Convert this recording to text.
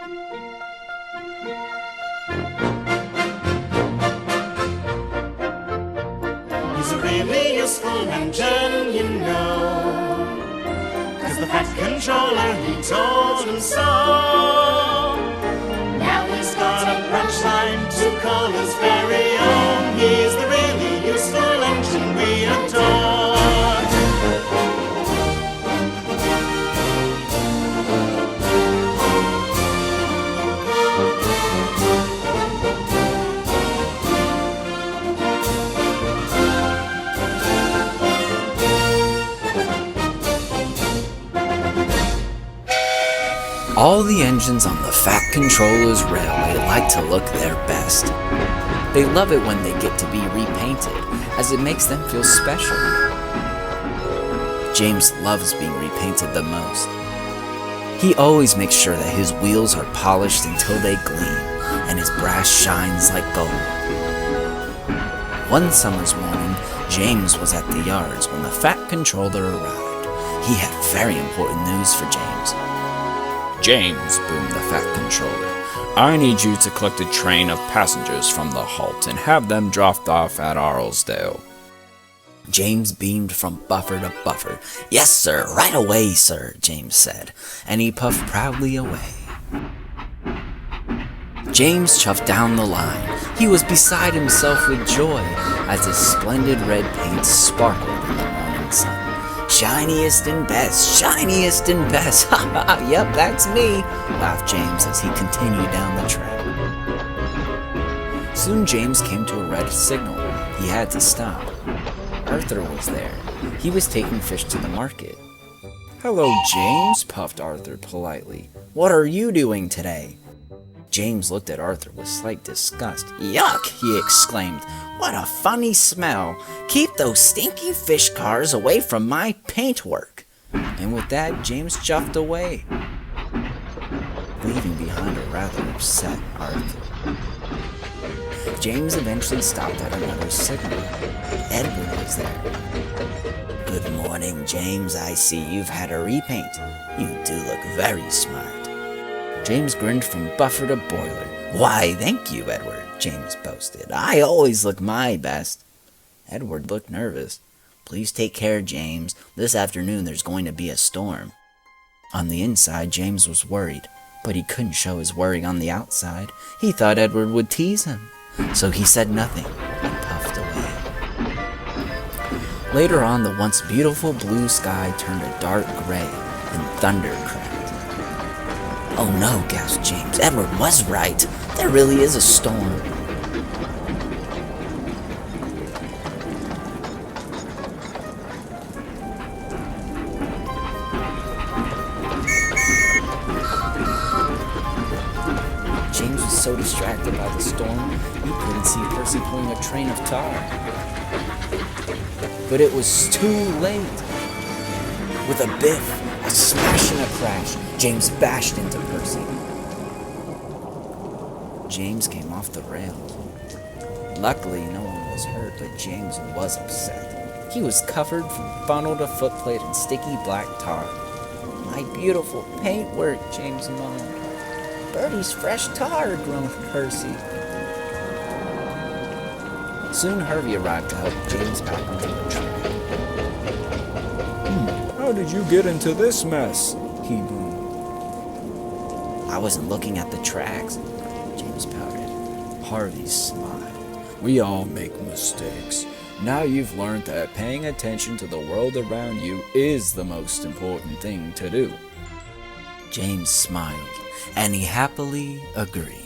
He's a really useful engine, you know, 'cause the Fat Controller, he told him so. Now he's got a punchline to call his very own. He's the really useful engine we adore. All the engines on the Fat Controller's railway like to look their best. They love it when they get to be repainted, as it makes them feel special. James loves being repainted the most. He always makes sure that his wheels are polished until they gleam, and his brass shines like gold. One summer's morning, James was at the yards when the Fat Controller arrived. He had very important news for James. James, boomed the Fat Controller, I need you to collect a train of passengers from the halt and have them dropped off at Arlesdale. James beamed from buffer to buffer. Yes, sir, right away, sir, James said, and he puffed proudly away. James chuffed down the line. He was beside himself with joy as his splendid red paint sparkled in the morning sun. Shiniest and best, shiniest and best. Ha ha, yep, that's me, laughed James as he continued down the track. Soon James came to a red signal. He had to stop. Arthur was there. He was taking fish to the market. Hello, James, puffed Arthur politely. What are you doing today? James looked at Arthur with slight disgust. Yuck, he exclaimed. What a funny smell. Keep those stinky fish cars away from my paintwork. And with that, James chuffed away, leaving behind a rather upset Arthur. James eventually stopped at another signal. Edward was there. Good morning, James. I see you've had a repaint. You do look very smart. James grinned from buffer to boiler. Why, thank you, Edward, James boasted. I always look my best. Edward looked nervous. Please take care, James. This afternoon there's going to be a storm. On the inside, James was worried, but he couldn't show his worry on the outside. He thought Edward would tease him, so he said nothing and puffed away. Later on, the once beautiful blue sky turned a dark gray and thunder cracked. Oh no, gasped James. Edward was right. There really is a storm. James was so distracted by the storm, he couldn't see Percy pulling a train of tar. But it was too late. With a biff, a smash and a crash, James bashed into Percy. James came off the rails. Luckily, no one was hurt, but James was upset. He was covered from funnel to footplate in sticky black tar. My beautiful paintwork, James moaned. Bertie's fresh tar, groaned Percy. Soon Harvey arrived to help James back into the train. How did you get into this mess? He boomed. I wasn't looking at the tracks, James pouted. Harvey smiled. We all make mistakes. Now you've learned that paying attention to the world around you is the most important thing to do. James smiled, and he happily agreed.